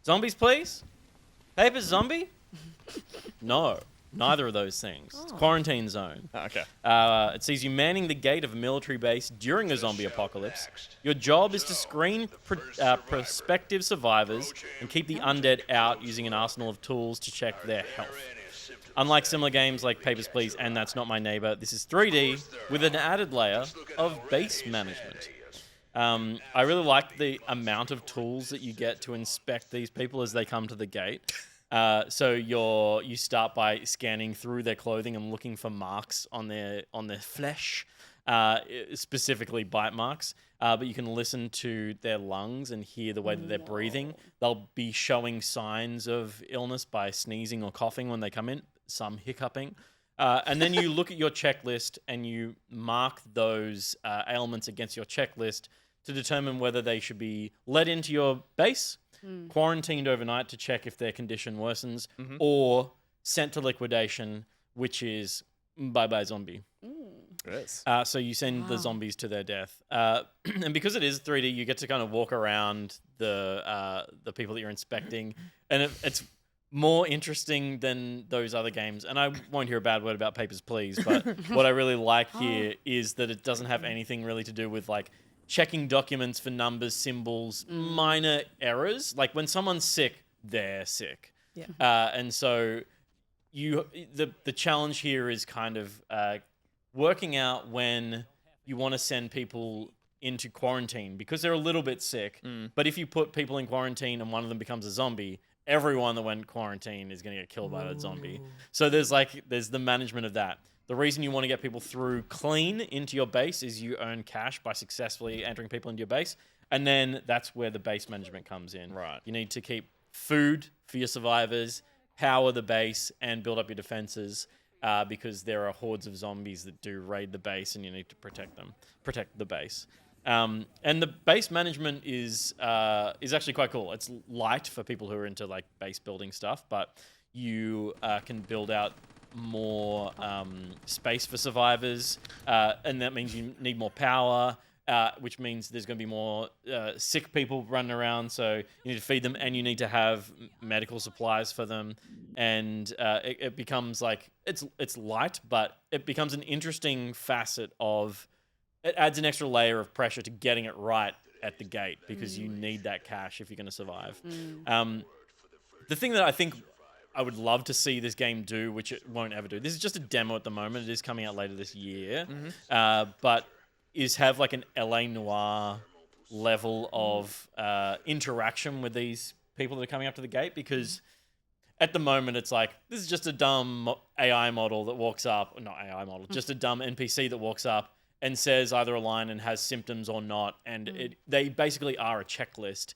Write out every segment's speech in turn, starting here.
Zombies, please? Papers, zombie? No. Neither of those things. It's quarantine zone. Okay. It sees you manning the gate of a military base during a zombie apocalypse. Your job is to screen prospective survivors and keep the undead out using an arsenal of tools to check their health. Unlike similar games like Papers, Please and That's Not My Neighbor, this is 3D with an added layer of base management. I really like the amount of tools that you get to inspect these people as they come to the gate. So you start by scanning through their clothing and looking for marks on their flesh, specifically bite marks. But you can listen to their lungs and hear the way that they're breathing. They'll be showing signs of illness by sneezing or coughing when they come in, some hiccuping. And then you look at your checklist and you mark those ailments against your checklist to determine whether they should be let into your base, quarantined overnight to check if their condition worsens, or sent to liquidation, which is bye-bye zombie. Yes. So you send the zombies to their death. And because it is 3D, you get to kind of walk around the people that you're inspecting. And it's more interesting than those other games. And I won't hear a bad word about Papers, Please, but what I really like here is that it doesn't have anything really to do with like checking documents for numbers, symbols, minor errors. Like when someone's sick, they're sick. Yeah. And so the challenge here is kind of working out when you want to send people into quarantine because they're a little bit sick. But if you put people in quarantine and one of them becomes a zombie, everyone that went quarantine is going to get killed by that zombie. So there's the management of that. The reason you want to get people through clean into your base is you earn cash by successfully entering people into your base. And then that's where the base management comes in. Right. You need to keep food for your survivors, power the base, and build up your defenses because there are hordes of zombies that do raid the base and you need to protect the base. And the base management is actually quite cool. It's light for people who are into like base building stuff, but you can build out more space for survivors, and that means you need more power, which means there's going to be more sick people running around, so you need to feed them and you need to have medical supplies for them, and it becomes like it's light, but it becomes an interesting facet of it adds an extra layer of pressure to getting it right at the gate because you need that cash if you're going to survive. The thing that I think I would love to see this game do, which it won't ever do. This is just a demo at the moment. It is coming out later this year. But is have like an LA Noire level of interaction with these people that are coming up to the gate. Because at the moment, it's like, this is just a dumb AI model that walks up. Not AI model, just a dumb NPC that walks up and says either a line and has symptoms or not. And they basically are a checklist.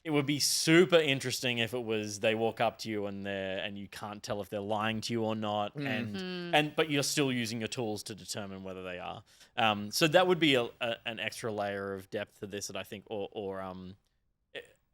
It would be super interesting if it was they walk up to you and you can't tell if they're lying to you or not, but you're still using your tools to determine whether they are. So that would be an extra layer of depth to this that I think, or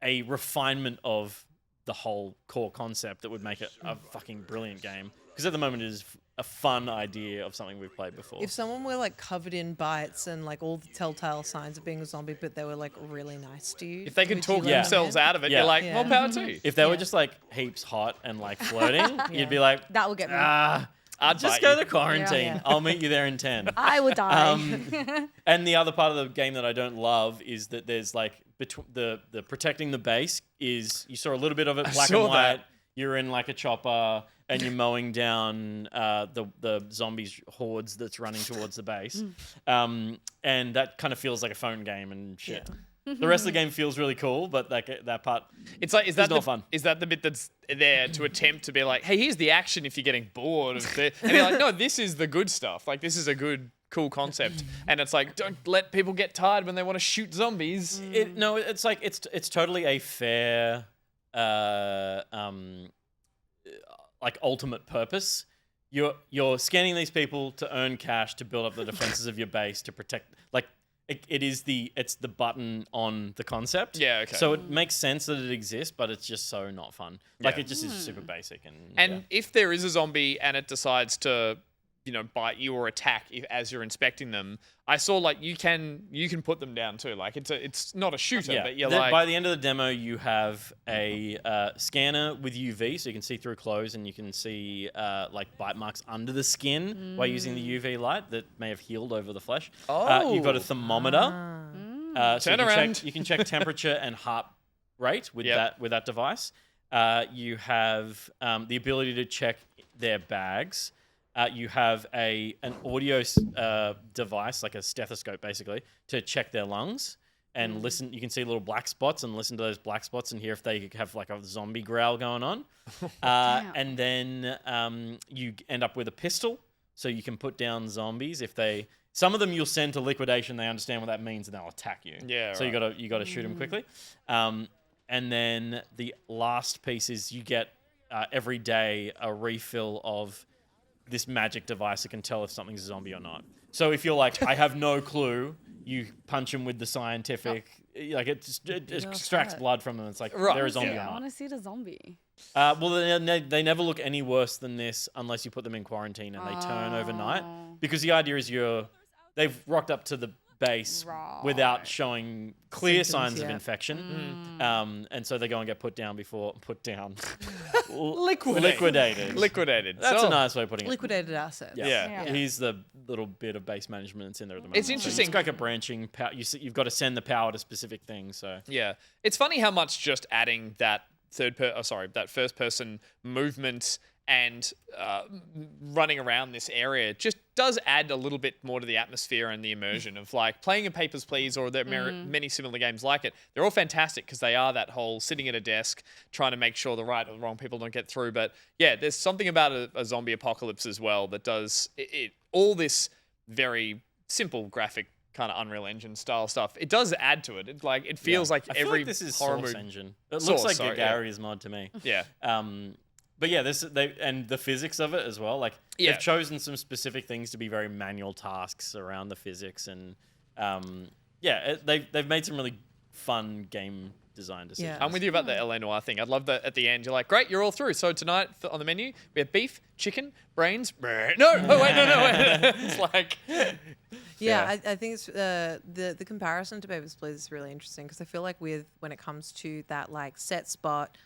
a refinement of the whole core concept that would make it a fucking brilliant game. Because at the moment it is a fun idea of something we've played before. If someone were like covered in bites and like all the telltale signs of being a zombie, but they were like really nice to you, If they can would you talk let them themselves in? out of it, Yeah. you're like, Yeah. well, power to you. If they were just like heaps hot and like flirting, you'd be like, That will get me. I'd just bite go you. to quarantine. Yeah. I'll meet you there in 10. I would die. And the other part of the game that I don't love is that there's like the protecting the base is you saw a little bit of it black and saw white. that. You're in like a chopper and you're mowing down the zombies hordes that's running towards the base, and that kind of feels like a phone game and shit. The rest of the game feels really cool, but that part It's like, is that not fun. Is that the bit that's there to attempt to be like, hey, here's the action if you're getting bored of the, and you're like, no, this is the good stuff. Like, this is a good, cool concept. And it's like, don't let people get tired when they want to shoot zombies. it's like it's totally a fair like ultimate purpose. You're scanning these people to earn cash to build up the defenses of your base to protect. Like it's the button on the concept. Yeah, okay. So it makes sense that it exists, but it's just so not fun. Like Yeah. it just is super basic and And if there is a zombie and it decides to, bite you or attack as you're inspecting them. I saw like you can put them down too. Like it's not a shooter, but you're like by the end of the demo, you have a scanner with UV, so you can see through clothes and you can see like bite marks under the skin by using the UV light that may have healed over the flesh. You've got a thermometer. So Turn around. You can check temperature and heart rate with that device. You have the ability to check their bags. You have an audio device, like a stethoscope, basically, to check their lungs and listen. You can see little black spots and listen to those black spots and hear if they have like a zombie growl going on. And then you end up with a pistol, so you can put down zombies if they. Some of them you'll send to liquidation. They understand what that means and they'll attack you. Yeah. So you gotta shoot them quickly. And then the last piece is you get every day a refill of this magic device that can tell if something's a zombie or not. So if you're like, I have no clue, you punch them with the scientific, like it extracts blood from them. It's like they're a zombie or I not. want to see the zombie. Well, they never look any worse than this unless you put them in quarantine and they turn overnight. Because the idea is they've rocked up to the base without showing clear Symptoms, signs of yeah. infection. And so they go and get put down. liquidated. That's So, a nice way of putting it. Liquidated assets. Yeah. Here's the little bit of base management that's in there at the moment. It's interesting. It's like a branching power. You've got to send the power to specific things. So Yeah, it's funny how much just adding that that first person movement and running around this area just does add a little bit more to the atmosphere and the immersion of like playing a Papers, Please, or there are many similar games like it. They're all fantastic because they are that whole sitting at a desk trying to make sure the right or the wrong people don't get through. But yeah, there's something about a zombie apocalypse as well that does all this very simple graphic kind of Unreal Engine style stuff. It does add to it. It feels like I feel every like this is horror Source movie. Engine. It Source, looks like sorry, Gregarious mod to me. Yeah. But yeah, and the physics of it as well. Like Yeah. they've chosen some specific things to be very manual tasks around the physics, and they've made some really fun game design decisions. Yeah. I'm with you about the LA Noire thing. I'd love that at the end. You're like, great, you're all through. So tonight on the menu, we have beef, chicken, brains. No, wait. It's like, Yeah, I think it's the comparison to Papers, Please is really interesting because I feel like when it comes to that like set spot,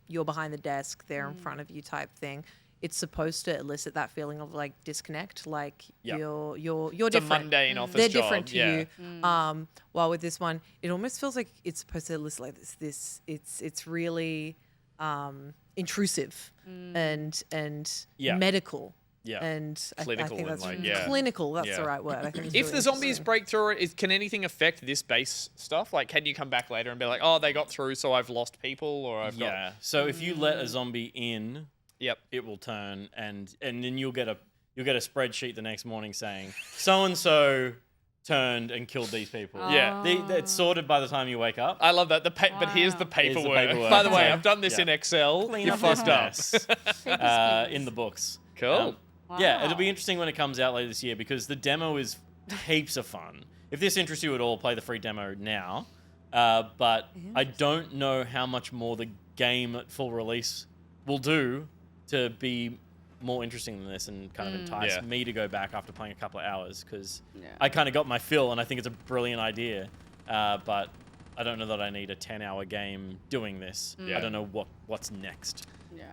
you're behind the desk, they're in front of you type thing. It's supposed to elicit that feeling of like disconnect, like you're it's a different. mundane office They're job. different to yeah. you. While with this one, it almost feels like it's supposed to elicit like this. It's really intrusive and medical. Yeah. And I Clinical think and, that's like, yeah. clinical. That's Yeah. the right word. I think it's If really the zombies interesting. break through it, can anything affect this base stuff? Like, can you come back later and be like, oh, they got through, so I've lost people, or I've got... Yeah. So if you let a zombie in, Yep. it will turn, and then you'll get a spreadsheet the next morning saying so and so turned and killed these people. Yeah. It's sorted by the time you wake up. I love that. But here's the Here's the paperwork. paperwork. By the way, Yeah. I've done this Yeah. in Excel. Clean You up this fucked up. mess, in the books. Cool. Yeah, it'll be interesting when it comes out later this year because the demo is heaps of fun. If this interests you at all, play the free demo now. But I don't know how much more the game at full release will do to be more interesting than this and kind of entice Yeah. me to go back after playing a couple of hours because Yeah. I kind of got my fill and I think it's a brilliant idea. But I don't know that I need a 10-hour game doing this. Yeah. I don't know what's next.